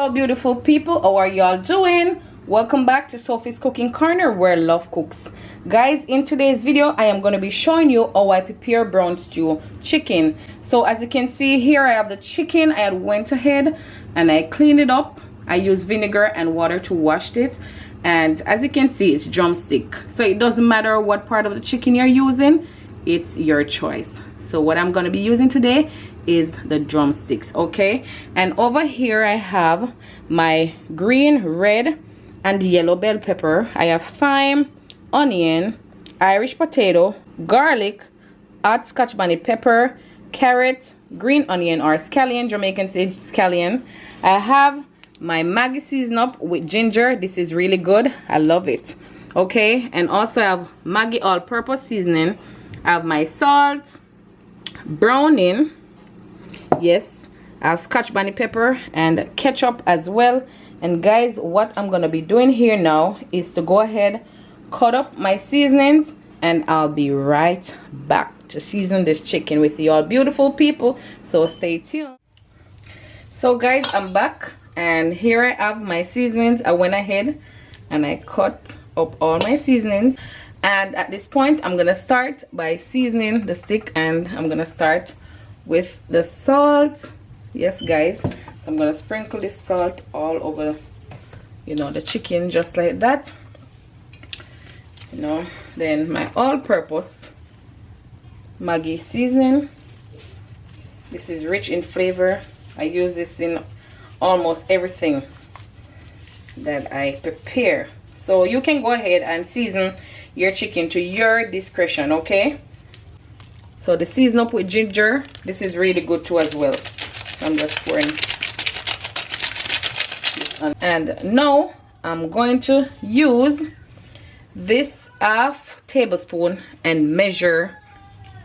Hello beautiful people, how are y'all doing? Welcome back to Sophie's Cooking Corner, where love cooks. Guys, in today's video I am going to be showing you how I prepare brown stew chicken. So as you can see here, I have the chicken. I went ahead and I cleaned it up. I used vinegar and water to wash it, and as you can see, it's drumstick, so it doesn't matter what part of the chicken you're using, it's your choice. So what I'm going to be using today is the drumsticks, okay? And over here I have my green, red and yellow bell pepper. I have thyme, onion, Irish potato, garlic, hot scotch bonnet pepper, carrot, green onion or scallion, Jamaican say scallion. I have my Maggi season up with ginger. This is really good, I love it, okay? And also I have Maggi all-purpose seasoning. I have my salt, browning, yes, I have scotch bonnet pepper and ketchup as well. And guys, what I'm gonna be doing here now is to go ahead, cut up my seasonings, and I'll be right back to season this chicken with y'all beautiful people, so stay tuned. So guys, I'm back and here I have my seasonings. I went ahead and I cut up all my seasonings, and at this point I'm gonna start by seasoning the stick, and I'm gonna start with the salt. Yes guys, I'm gonna sprinkle this salt all over, you know, the chicken, just like that, you know. Then my all-purpose Maggi seasoning. This is rich in flavor. I use this in almost everything that I prepare, so you can go ahead and season your chicken to your discretion, okay? So the season up with ginger, this is really good too as well. I'm just pouring this on. And now I'm going to use this half tablespoon and measure,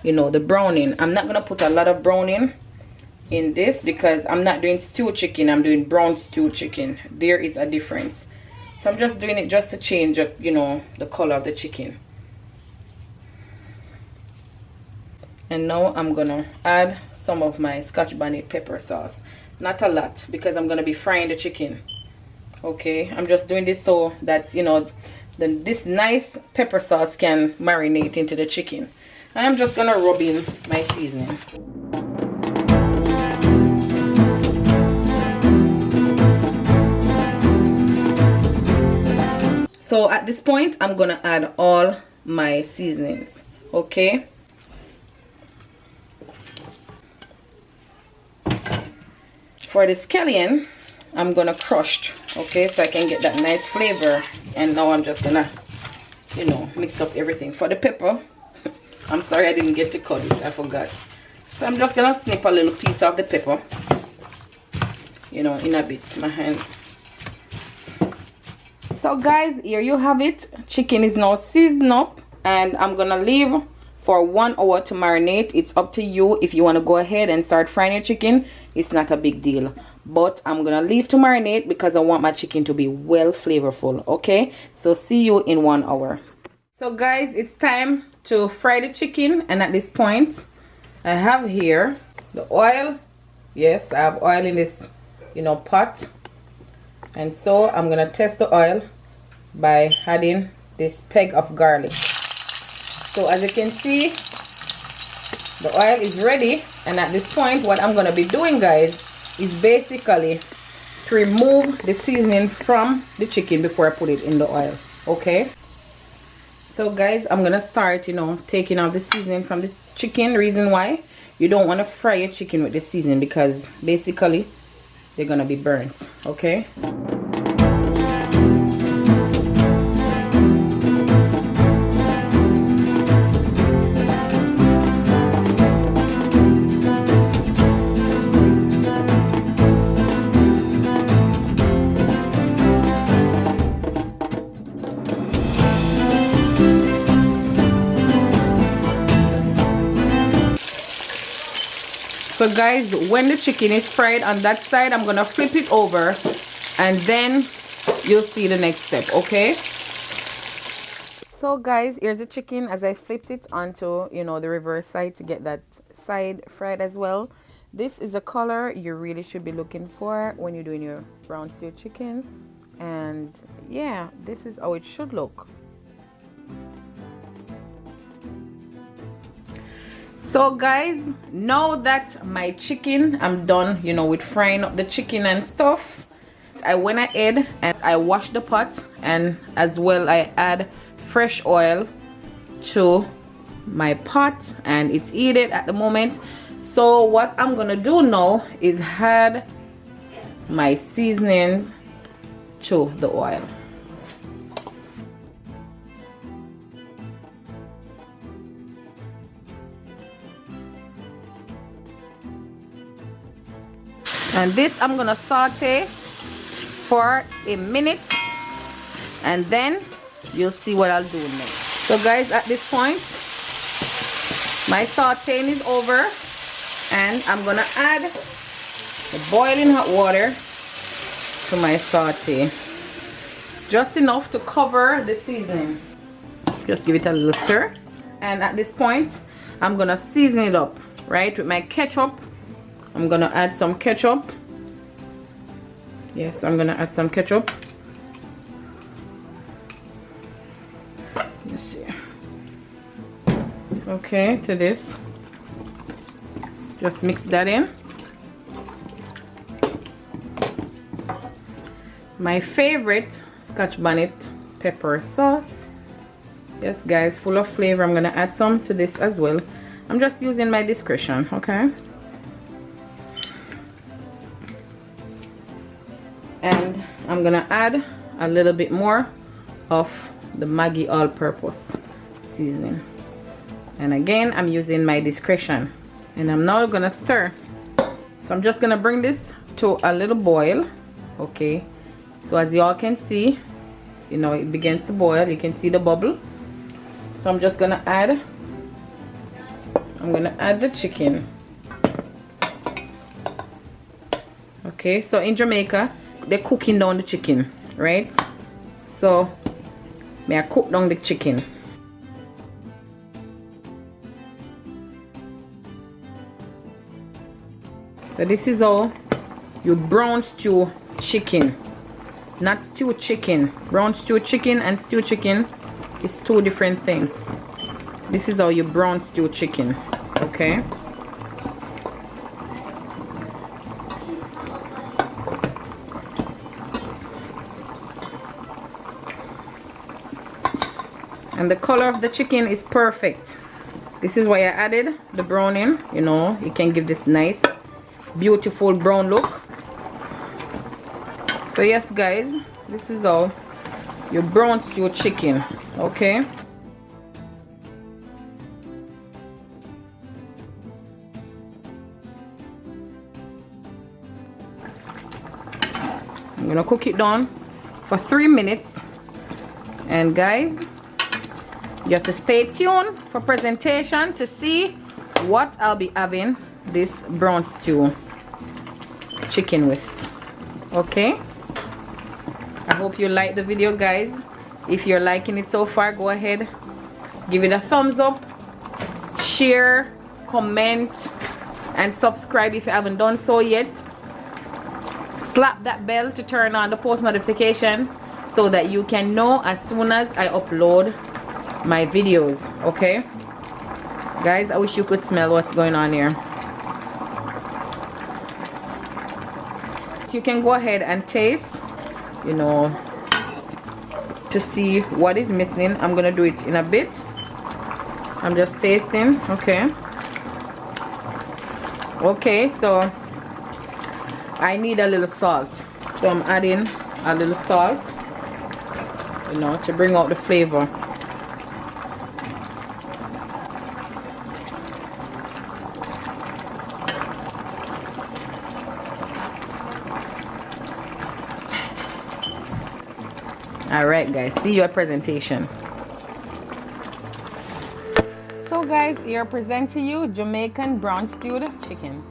you know, the browning. I'm not gonna put a lot of browning in this because I'm not doing stew chicken, I'm doing brown stew chicken. There is a difference, so I'm just doing it just to change up, you know, the color of the chicken. And now I'm gonna add some of my scotch bonnet pepper sauce, not a lot because I'm gonna be frying the chicken, okay? I'm just doing this so that, you know, this nice pepper sauce can marinate into the chicken. And I'm just gonna rub in my seasoning. So at this point I'm gonna add all my seasonings, okay? For the scallion, I'm gonna crush, okay, so I can get that nice flavor. And now I'm just gonna, you know, mix up everything. For the pepper, I'm sorry I didn't get to cut it, I forgot. So I'm just gonna snip a little piece of the pepper, you know, in a bit, my hand. So guys, here you have it. Chicken is now seasoned up, and I'm gonna leave for 1 hour to marinate. It's up to you if you want to go ahead and start frying your chicken. It's not a big deal, but I'm gonna leave to marinate because I want my chicken to be well flavorful, okay? So see you in 1 hour. So guys, it's time to fry the chicken, and at this point I have here the oil. Yes, I have oil in this, you know, pot. And so I'm gonna test the oil by adding this peg of garlic. So as you can see, the oil is ready, and at this point what I'm gonna be doing, guys, is basically to remove the seasoning from the chicken before I put it in the oil, okay? So guys, I'm gonna start, you know, taking off the seasoning from the chicken. Reason why you don't want to fry your chicken with the seasoning, because basically they're gonna be burnt, okay? So guys, when the chicken is fried on that side, I'm gonna flip it over, and then you'll see the next step, okay? So guys, here's the chicken as I flipped it onto, you know, the reverse side to get that side fried as well. This is a color you really should be looking for when you're doing your brown stew chicken. And yeah, this is how it should look. So guys, now that my chicken, I'm done, you know, with frying up the chicken and stuff, I went ahead and I washed the pot, and as well I add fresh oil to my pot, and it's heated at the moment. So what I'm gonna do now is add my seasonings to the oil. And this I'm gonna saute for a minute, and then you'll see what I'll do next. So guys, at this point my sauteing is over, and I'm gonna add the boiling hot water to my saute, just enough to cover the seasoning. Just give it a little stir, and at this point I'm gonna season it up, right, with my ketchup. I'm gonna add some ketchup. Yes, I'm gonna add some ketchup. Let's see. Okay, to this. Just mix that in. My favorite Scotch bonnet pepper sauce. Yes guys, full of flavor. I'm gonna add some to this as well. I'm just using my discretion, okay? And I'm gonna add a little bit more of the Maggi all-purpose seasoning, and again I'm using my discretion, and I'm now gonna stir. So I'm just gonna bring this to a little boil. Okay, so as y'all can see, you know, it begins to boil. You can see the bubble. So I'm just gonna add the chicken. Okay, so in Jamaica they're cooking down the chicken, right? So may I cook down the chicken. So this is how you brown stew chicken, not stew chicken. Brown stew chicken and stew chicken is two different things. This is how you brown stew chicken, okay? And the color of the chicken is perfect. This is why I added the browning. You know, it can give this nice beautiful brown look. So yes guys, this is how you brown stew chicken, okay? I'm gonna cook it down for 3 minutes, and guys, you have to stay tuned for presentation to see what I'll be having this brown stew chicken with, okay? I hope you like the video guys. If you're liking it so far, go ahead, give it a thumbs up, share, comment, and subscribe if you haven't done so yet. Slap that bell to turn on the post notification so that you can know as soon as I upload my videos, okay? Guys, I wish you could smell what's going on here. You can go ahead and taste, you know, to see what is missing. I'm gonna do it in a bit. I'm just tasting, okay? Okay, so I need a little salt, so I'm adding a little salt, you know, to bring out the flavor. Alright guys, see your presentation. So guys, here I present to you Jamaican brown stewed chicken.